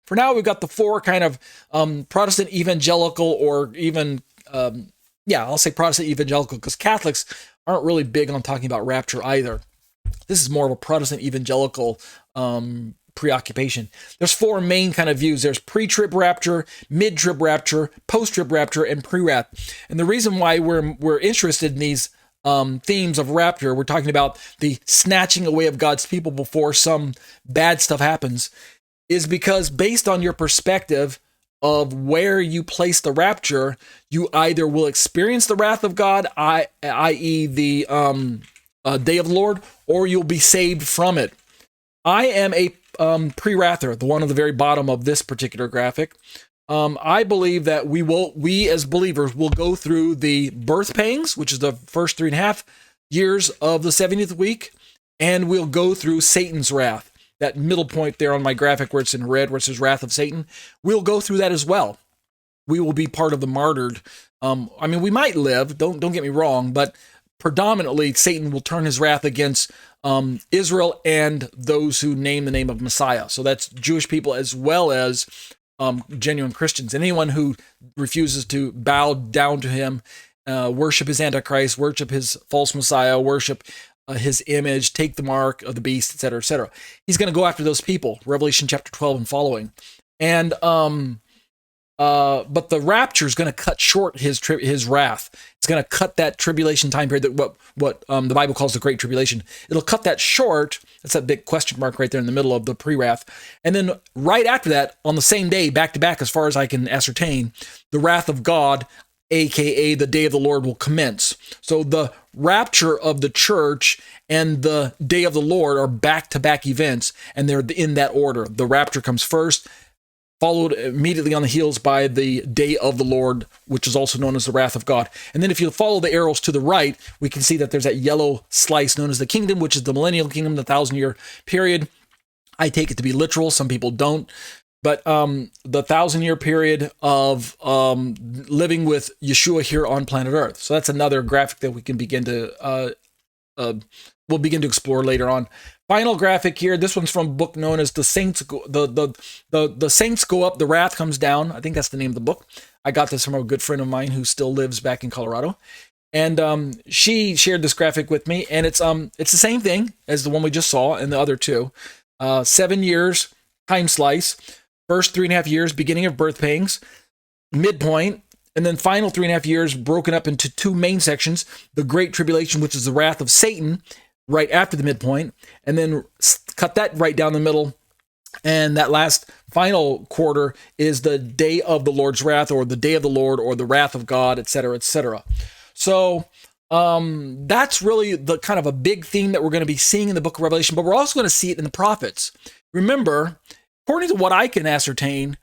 For now, we've got the four kind of Protestant evangelical, or even, I'll say Protestant evangelical, because Catholics aren't really big on talking about rapture either. This is more of a Protestant evangelical preoccupation. There's four main kind of views. There's pre-trib rapture, mid-trib rapture, post-trib rapture, and pre-wrath. And the reason why we're interested in these themes of rapture, we're talking about the snatching away of God's people before some bad stuff happens, is because based on your perspective of where you place the rapture, you either will experience the wrath of God, i.e. the day of the Lord, or you'll be saved from it. I am a pre-wrather, the one at the very bottom of this particular graphic. I believe that we as believers will go through the birth pangs, which is the first 3.5 years of the 70th week, and we'll go through Satan's wrath. That middle point there on my graphic where it's in red, where it says wrath of Satan, we'll go through that as well. We will be part of the martyred. We might live, don't get me wrong, but predominantly Satan will turn his wrath against Israel and those who name the name of Messiah. So that's Jewish people as well as genuine Christians. And anyone who refuses to bow down to him, worship his Antichrist, worship his false Messiah, worship his image, take the mark of the beast, etc., etc. He's going to go after those people. Revelation chapter 12 and following. And but the rapture is going to cut short his wrath. It's going to cut that tribulation time period, that what the Bible calls the Great Tribulation. It'll cut that short. That's that big question mark right there in the middle of the pre-wrath. And then right after that, on the same day, back to back, as far as I can ascertain, the wrath of God, aka the day of the Lord, will commence. So the rapture of the church and the day of the Lord are back-to-back events, and they're in that order. The rapture comes first, followed immediately on the heels by the day of the Lord, which is also known as the wrath of God. And then if you follow the arrows to the right, we can see that there's that yellow slice known as the kingdom, which is the millennial kingdom, the 1,000-year period. I take it to be literal. Some people don't. But the 1,000-year period of living with Yeshua here on planet Earth. So that's another graphic that we can begin to we'll begin to explore later on. Final graphic here. This one's from a book known as "The Saints the Saints Go Up, the Wrath Comes Down." I think that's the name of the book. I got this from a good friend of mine who still lives back in Colorado, and she shared this graphic with me. And it's the same thing as the one we just saw and the other two. 7 years time slice. First 3.5 years, beginning of birth pangs, midpoint, and then final 3.5 years broken up into two main sections: the Great Tribulation, which is the wrath of Satan, right after the midpoint, and then cut that right down the middle. And that last final quarter is the day of the Lord's wrath, or the day of the Lord, or the wrath of God, etc., etc. So that's really the kind of a big theme that we're going to be seeing in the book of Revelation, but we're also going to see it in the prophets. Remember, according to what I can ascertain,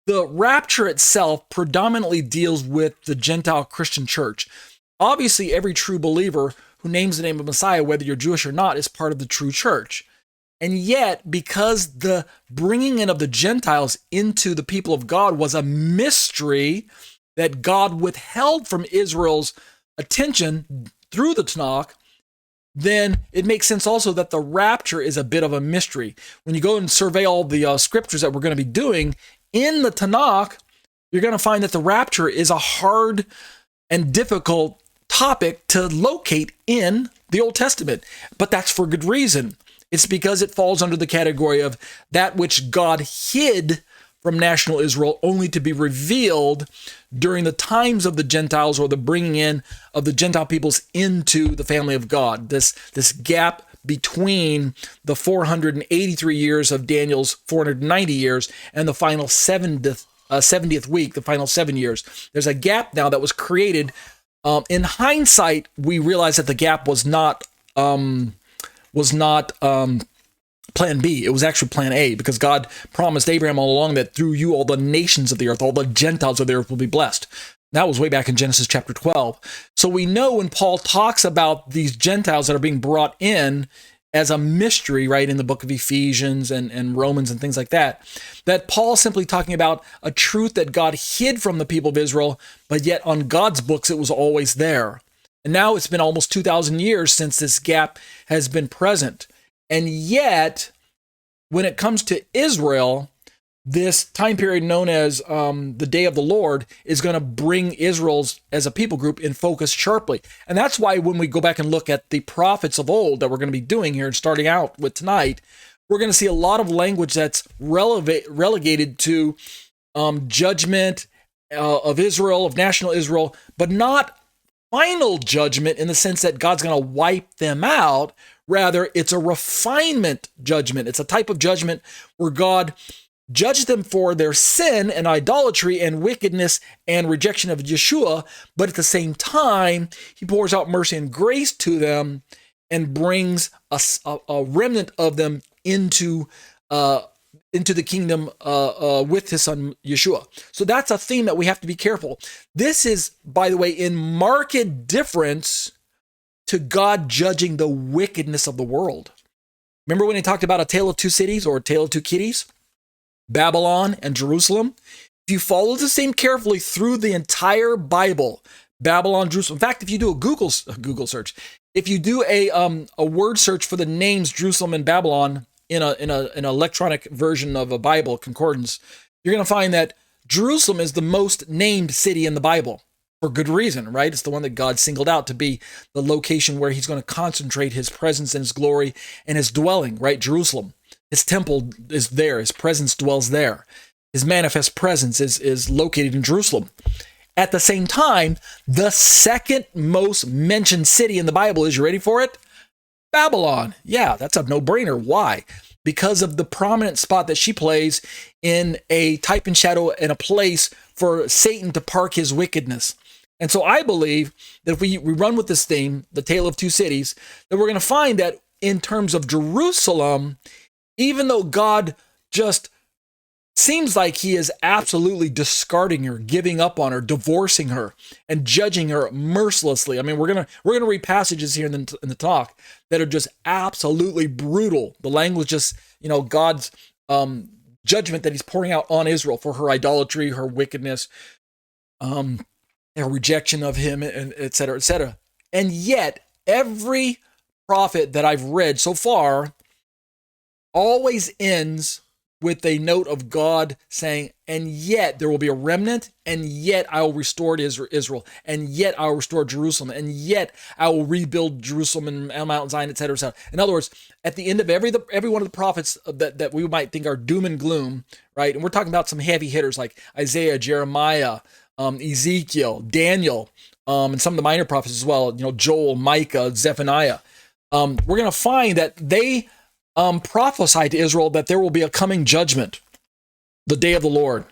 the rapture itself predominantly deals with the Gentile Christian church. Obviously, every true believer who names the name of Messiah, whether you're Jewish or not, is part of the true church. And yet, because the bringing in of the Gentiles into the people of God was a mystery that God withheld from Israel's attention through the Tanakh, then it makes sense also that the rapture is a bit of a mystery. When you go and survey all the scriptures that we're going to be doing in the Tanakh, you're going to find that the rapture is a hard and difficult topic to locate in the Old Testament. But that's for good reason. It's because it falls under the category of that which God hid from national Israel, only to be revealed during the times of the Gentiles, or the bringing in of the Gentile peoples into the family of God. This gap between the 483 years of Daniel's 490 years and the final 70th week, the final 7 years. There's a gap now that was created. In hindsight, we realize that the gap was not plan B. It was actually plan A, because God promised Abraham all along that through you all the nations of the earth, all the Gentiles of the earth will be blessed. That was way back in Genesis chapter 12. So we know when Paul talks about these Gentiles that are being brought in as a mystery, right, in the book of Ephesians and Romans and things like that, that Paul's simply talking about a truth that God hid from the people of Israel, but yet on God's books it was always there. And now it's been almost 2,000 years since this gap has been present. And yet, when it comes to Israel, this time period known as the day of the Lord is going to bring Israel's as a people group in focus sharply. And that's why when we go back and look at the prophets of old that we're going to be doing here and starting out with tonight, we're going to see a lot of language that's relegated to judgment of Israel, of national Israel, but not final judgment in the sense that God's going to wipe them out. Rather, it's a refinement judgment. It's a type of judgment where God judged them for their sin and idolatry and wickedness and rejection of Yeshua, but at the same time, he pours out mercy and grace to them and brings a remnant of them into the kingdom with his son Yeshua. So that's a theme that we have to be careful. This is, by the way, in marked difference to God judging the wickedness of the world. Remember when he talked about a tale of two cities or a tale of two kitties? Babylon and Jerusalem. If you follow the same carefully through the entire Bible, Babylon, Jerusalem. In fact, if you do a Google search, if you do a word search for the names Jerusalem and Babylon in an electronic version of a Bible concordance, you're going to find that Jerusalem is the most named city in the Bible for good reason, right? It's the one that God singled out to be the location where he's going to concentrate his presence and his glory and his dwelling, right? Jerusalem. His temple is there. His presence dwells there. His manifest presence is located in Jerusalem. At the same time, the second most mentioned city in the Bible is, you ready for it? Babylon. Yeah, that's a no-brainer. Why? Because of the prominent spot that she plays in a type and shadow and a place for Satan to park his wickedness. And so I believe that if we run with this theme, the tale of two cities, that we're going to find that in terms of Jerusalem, even though God just seems like he is absolutely discarding her, giving up on her, divorcing her, and judging her mercilessly. I mean, we're gonna read passages here in the talk that are just absolutely brutal. The language just, God's judgment that he's pouring out on Israel for her idolatry, her wickedness, her rejection of him, and et cetera, et cetera. And yet, every prophet that I've read so far always ends with a note of God saying, and yet there will be a remnant, and yet I will restore Israel, and yet I will restore Jerusalem, and yet I will rebuild Jerusalem and Mount Zion, et cetera, et cetera. In other words, at the end of every one of the prophets that we might think are doom and gloom, right? And we're talking about some heavy hitters like Isaiah, Jeremiah, Ezekiel, Daniel, and some of the minor prophets as well, Joel, Micah, Zephaniah. We're going to find that they prophesy to Israel that there will be a coming judgment, the day of the Lord.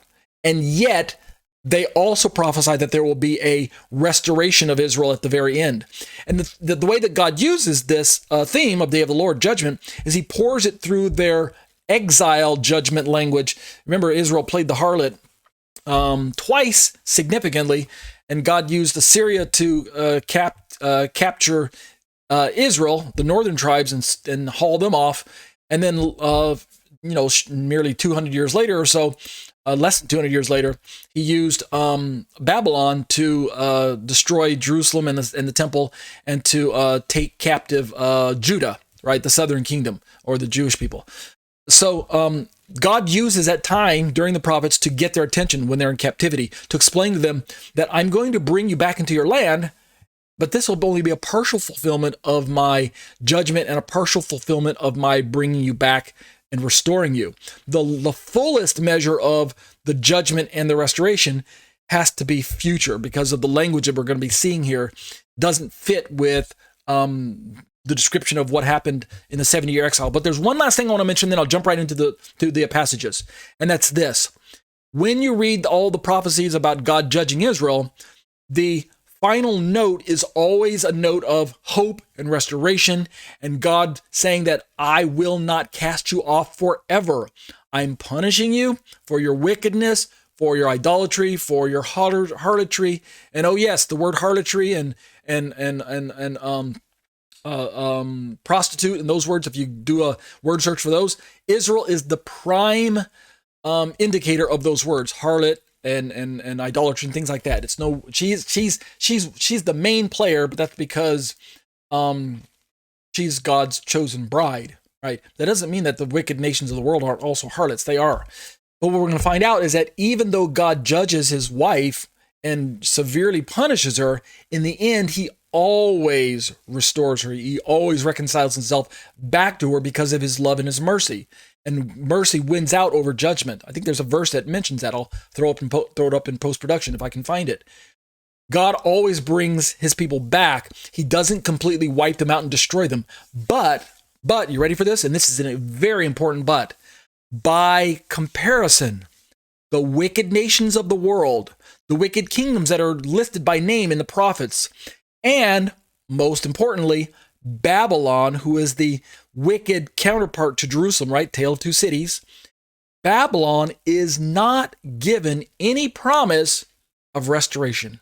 And yet, they also prophesy that there will be a restoration of Israel at the very end. And the way that God uses this theme of day of the Lord, judgment, is he pours it through their exile judgment language. Remember, Israel played the harlot twice significantly, and God used Assyria to capture Israel, the northern tribes, and haul them off. And then, nearly 200 years later or so, less than 200 years later, he used Babylon to destroy Jerusalem and the temple, and to take captive Judah, right, the southern kingdom, or the Jewish people. So God uses that time during the prophets to get their attention when they're in captivity, to explain to them that I'm going to bring you back into your land, but this will only be a partial fulfillment of my judgment and a partial fulfillment of my bringing you back and restoring you. The fullest measure of the judgment and the restoration has to be future, because of the language that we're going to be seeing here doesn't fit with the description of what happened in the 70-year exile. But there's one last thing I want to mention, then I'll jump right into the passages. And that's this. When you read all the prophecies about God judging Israel, the final note is always a note of hope and restoration, and God saying that I will not cast you off forever. I'm punishing you for your wickedness, for your idolatry, for your harlotry. And oh yes, the word harlotry and prostitute, and those words, if you do a word search for those, Israel is the prime indicator of those words, harlot and idolatry and things like that. She's the main player, but that's because she's God's chosen bride, right? That doesn't mean that the wicked nations of the world aren't also harlots. They are. But what we're going to find out is that even though God judges his wife and severely punishes her, in the end, he always restores her. He always reconciles himself back to her because of his love and his mercy. And mercy wins out over judgment. I think there's a verse that mentions that. I'll throw it up in post-production if I can find it. God always brings his people back. He doesn't completely wipe them out and destroy them. But, you ready for this? And this is a very important but. By comparison, the wicked nations of the world, the wicked kingdoms that are listed by name in the prophets, and most importantly, Babylon, who is the wicked counterpart to Jerusalem, right? Tale of two cities. Babylon is not given any promise of restoration.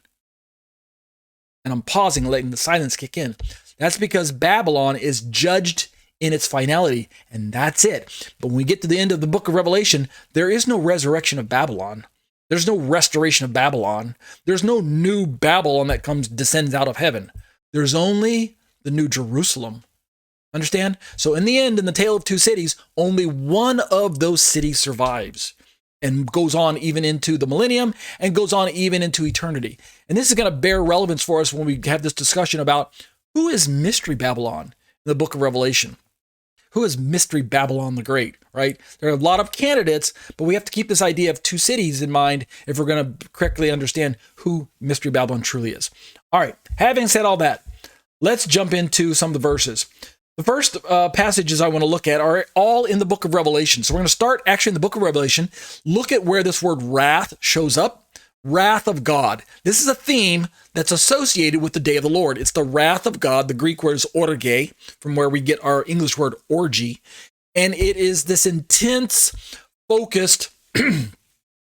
And I'm pausing, letting the silence kick in. That's because Babylon is judged in its finality, and that's it. But when we get to the end of the book of Revelation, there is no resurrection of Babylon. There's no restoration of Babylon. There's no new Babylon that descends out of heaven. There's only the new Jerusalem. Understand? So in the end, in the tale of two cities, only one of those cities survives and goes on even into the millennium and goes on even into eternity. And this is going to bear relevance for us when we have this discussion about who is Mystery Babylon in the book of Revelation. Who is Mystery Babylon the Great, right? There are a lot of candidates, but we have to keep this idea of two cities in mind if we're going to correctly understand who Mystery Babylon truly is. All right, having said all that, let's jump into some of the verses. The first passages I want to look at are all in the book of Revelation. So we're going to start actually in the book of Revelation. Look at where this word wrath shows up. Wrath of God. This is a theme that's associated with the day of the Lord. It's the wrath of God. The Greek word is orge, from where we get our English word orgy. And it is this intense, focused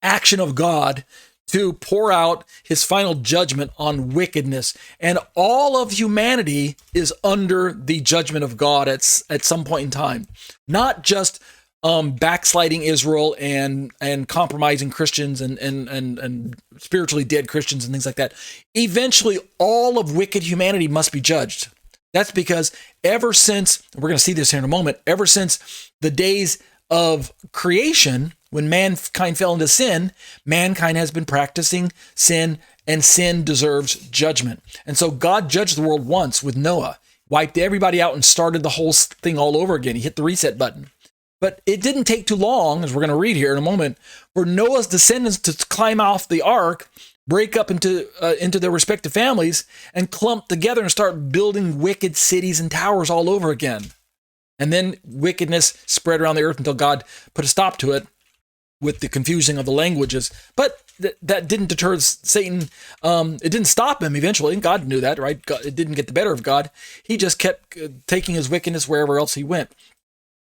action of God to pour out his final judgment on wickedness. And all of humanity is under the judgment of God at some point in time. Not just backsliding Israel and compromising Christians and spiritually dead Christians and things like that. Eventually, all of wicked humanity must be judged. That's because ever since, we're going to see this here in a moment, ever since the days of creation, when mankind fell into sin, mankind has been practicing sin, and sin deserves judgment. And so God judged the world once with Noah, wiped everybody out and started the whole thing all over again. He hit the reset button. But it didn't take too long, as we're going to read here in a moment, for Noah's descendants to climb off the ark, break up into their respective families, and clump together and start building wicked cities and towers all over again. And then wickedness spread around the earth until God put a stop to it with the confusing of the languages. But that didn't deter Satan. It didn't stop him eventually. God knew that, right? It didn't get the better of God. He just kept taking his wickedness wherever else he went.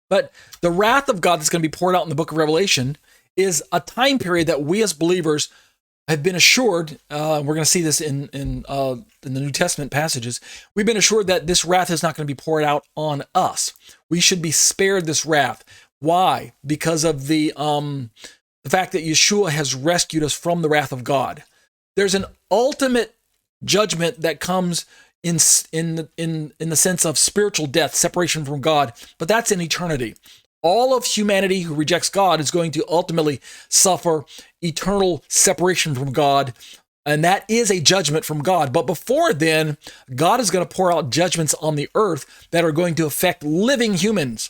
But the wrath of God that's going to be poured out in the book of Revelation is a time period that we as believers have been assured, we're going to see this in the New Testament passages, we've been assured that this wrath is not going to be poured out on us. We should be spared this wrath. Why? Because of the fact that Yeshua has rescued us from the wrath of God. There's an ultimate judgment that comes in the sense of spiritual death, separation from God, but that's in eternity. All of humanity who rejects God is going to ultimately suffer eternal separation from God, and that is a judgment from God. But before then, God is going to pour out judgments on the earth that are going to affect living humans.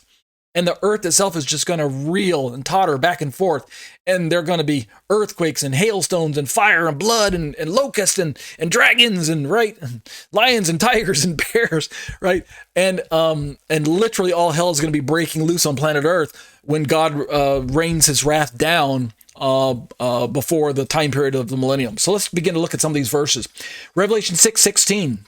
And the earth itself is just going to reel and totter back and forth. And there are going to be earthquakes and hailstones and fire and blood and locusts and dragons and lions and tigers and bears, right? And literally all hell is going to be breaking loose on planet Earth when God rains his wrath down before the time period of the millennium. So let's begin to look at some of these verses. Revelation 6:16.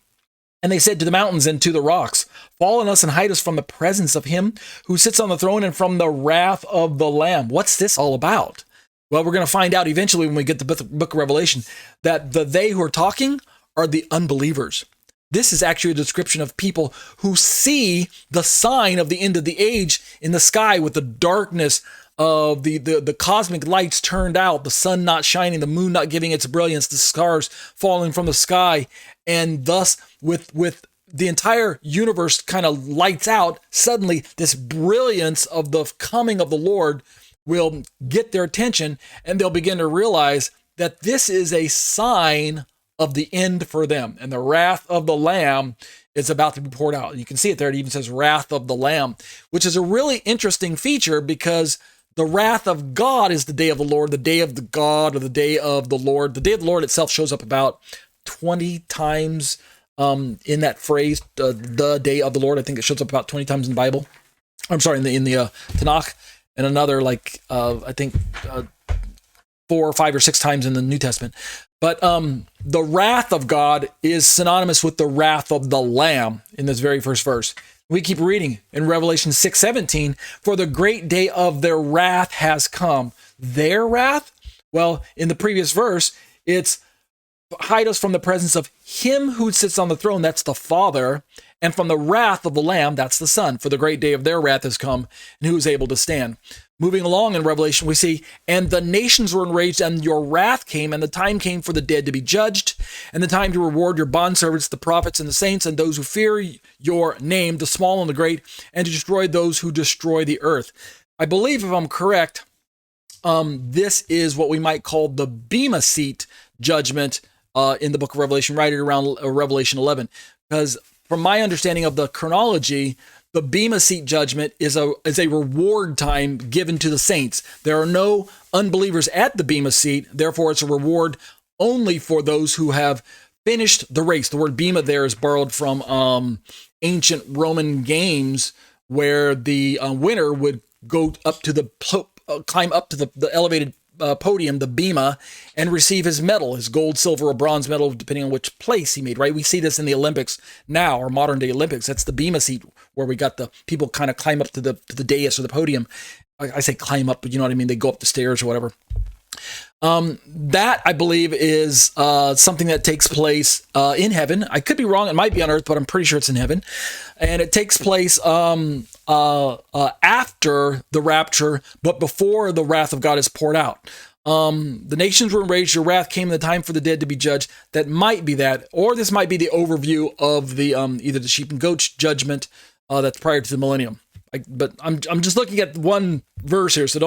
And they said to the mountains and to the rocks, fall on us and hide us from the presence of him who sits on the throne and from the wrath of the Lamb. What's this all about? Well, we're going to find out eventually when we get to the book of Revelation that they who are talking are the unbelievers. This is actually a description of people who see the sign of the end of the age in the sky with the darkness of the cosmic lights turned out, the sun not shining, the moon not giving its brilliance, the stars falling from the sky, and thus with the entire universe kind of lights out, suddenly this brilliance of the coming of the Lord will get their attention, and they'll begin to realize that this is a sign of the end for them. And the wrath of the Lamb is about to be poured out. You can see it there. It even says wrath of the Lamb, which is a really interesting feature because the wrath of God is the day of the Lord, the day of the God, or the day of the Lord. The day of the Lord itself shows up about 20 times in that phrase, the day of the Lord. I think it shows up about 20 times in the Bible. I'm sorry, in the Tanakh, and another I think 4 or 5 or 6 times in the New Testament. But the wrath of God is synonymous with the wrath of the Lamb in this very first verse. We keep reading in Revelation 6:17, for the great day of their wrath has come. Their wrath? Well, in the previous verse, it's hide us from the presence of him who sits on the throne, that's the Father, and from the wrath of the Lamb, that's the Son. For the great day of their wrath has come, and who is able to stand? Moving along in Revelation, we see, and the nations were enraged, and your wrath came, and the time came for the dead to be judged, and the time to reward your bondservants, the prophets and the saints, and those who fear your name, the small and the great, and to destroy those who destroy the earth. I believe, if I'm correct, this is what we might call the Bema Seat judgment in the book of Revelation, right around Revelation 11. Because from my understanding of the chronology, the Bema Seat judgment is a reward time given to the saints. There are no unbelievers at the Bema Seat, therefore it's a reward only for those who have finished the race. The word Bema there is borrowed from ancient Roman games, where the winner would go up to the climb up to the elevated podium, the bema, and receive his medal, his gold, silver, or bronze medal, depending on which place he made, right? We see this in the Olympics now, or modern day Olympics. That's the Bema Seat, where we got the people kind of climb up to the dais or the podium. I say climb up, but you know what I mean? They go up the stairs or whatever. That, I believe, is something that takes place in heaven. I could be wrong. It might be on earth, but I'm pretty sure it's in heaven. And it takes place after the rapture, but before the wrath of God is poured out. The nations were enraged, your wrath came, the time for the dead to be judged. That might be that, or this might be the overview of the either the sheep and goats judgment that's prior to the millennium. But I'm just looking at one verse here, so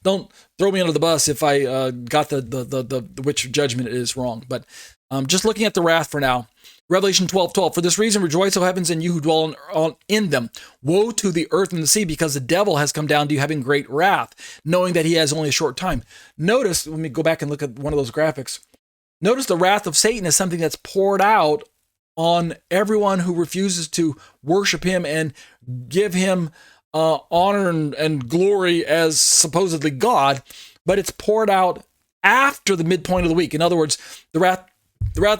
don't throw me under the bus if I got the which judgment it is wrong. But just looking at the wrath for now. Revelation 12:12. For this reason, rejoice, O heavens, and you who dwell in them. Woe to the earth and the sea, because the devil has come down to you having great wrath, knowing that he has only a short time. Notice, let me go back and look at one of those graphics. Notice the wrath of Satan is something that's poured out on everyone who refuses to worship him and give him honor and glory as supposedly God, but it's poured out after the midpoint of the week. In other words, the wrath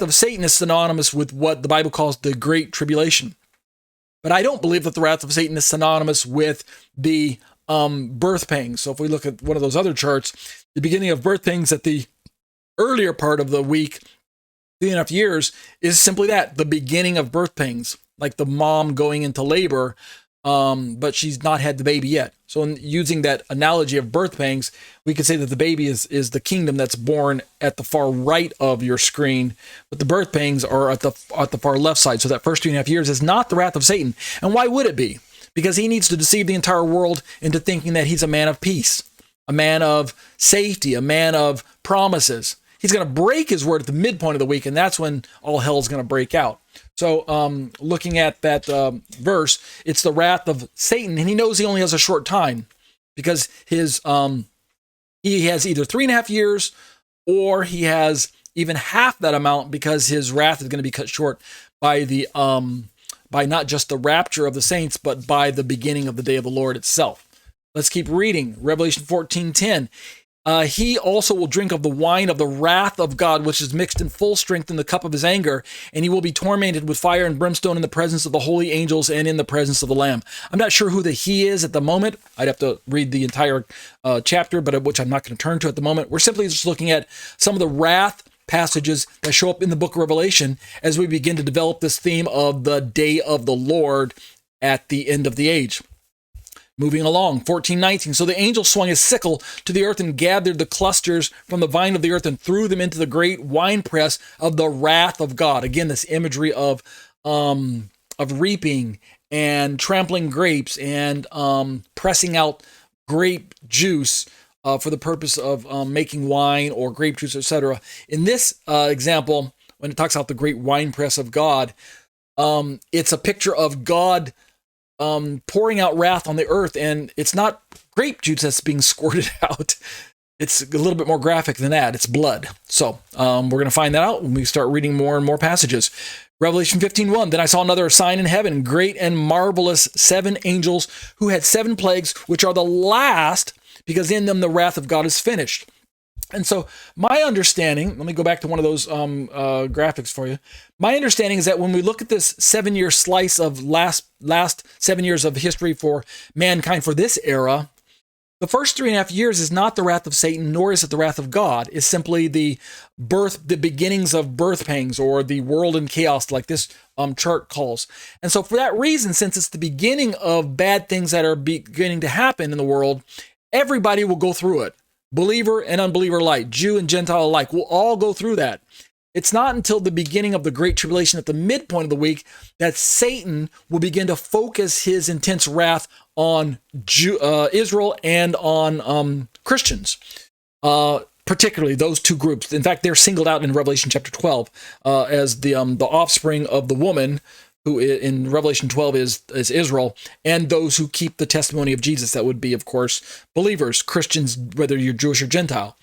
of Satan is synonymous with what the Bible calls the Great Tribulation. But I don't believe that the wrath of Satan is synonymous with the birth pangs. So if we look at one of those other charts, the beginning of birth pangs at the earlier part of the week, 3.5 years, is simply that, the beginning of birth pangs, like the mom going into labor, but she's not had the baby yet. So in using that analogy of birth pangs, we could say that the baby is the kingdom that's born at the far right of your screen, but the birth pangs are at the far left side. So that first 3.5 years is not the wrath of Satan. And why would it be? Because he needs to deceive the entire world into thinking that he's a man of peace, a man of safety, a man of promises. He's going to break his word at the midpoint of the week, and that's when all hell is going to break out. So looking at that verse, it's the wrath of Satan, and he knows he only has a short time because he has either 3.5 years or he has even half that amount, because his wrath is going to be cut short by by not just the rapture of the saints, but by the beginning of the day of the Lord itself. Let's keep reading. Revelation 14:10. He also will drink of the wine of the wrath of God, which is mixed in full strength in the cup of his anger, and he will be tormented with fire and brimstone in the presence of the holy angels and in the presence of the Lamb. I'm not sure who the he is at the moment. I'd have to read the entire chapter, but which I'm not going to turn to at the moment. We're simply just looking at some of the wrath passages that show up in the book of Revelation as we begin to develop this theme of the day of the Lord at the end of the age. Moving along, 14:19. So the angel swung his sickle to the earth and gathered the clusters from the vine of the earth and threw them into the great winepress of the wrath of God. Again, this imagery of reaping and trampling grapes and pressing out grape juice for the purpose of making wine or grape juice, etc. In this example, when it talks about the great winepress of God, it's a picture of God pouring out wrath on the earth, and it's not grape juice that's being squirted out. It's a little bit more graphic than that. It's blood. So we're going to find that out when we start reading more and more passages. Revelation 15:1, then I saw another sign in heaven, great and marvelous 7 angels who had 7 plagues, which are the last, because in them the wrath of God is finished. And so my understanding, let me go back to one of those graphics for you. My understanding is that when we look at this 7-year slice of last 7 years of history for mankind for this era, the first 3.5 years is not the wrath of Satan, nor is it the wrath of God. It's simply the beginnings of birth pangs, or the world in chaos, like this chart calls. And so for that reason, since it's the beginning of bad things that are beginning to happen in the world, everybody will go through it. Believer and unbeliever alike, Jew and Gentile alike, will all go through that. It's not until the beginning of the Great Tribulation at the midpoint of the week that Satan will begin to focus his intense wrath on Israel and on Christians, particularly those two groups. In fact, they're singled out in Revelation chapter 12 as the offspring of the woman, who in Revelation 12 is Israel, and those who keep the testimony of Jesus. That would be, of course, believers, Christians, whether you're Jewish or Gentile.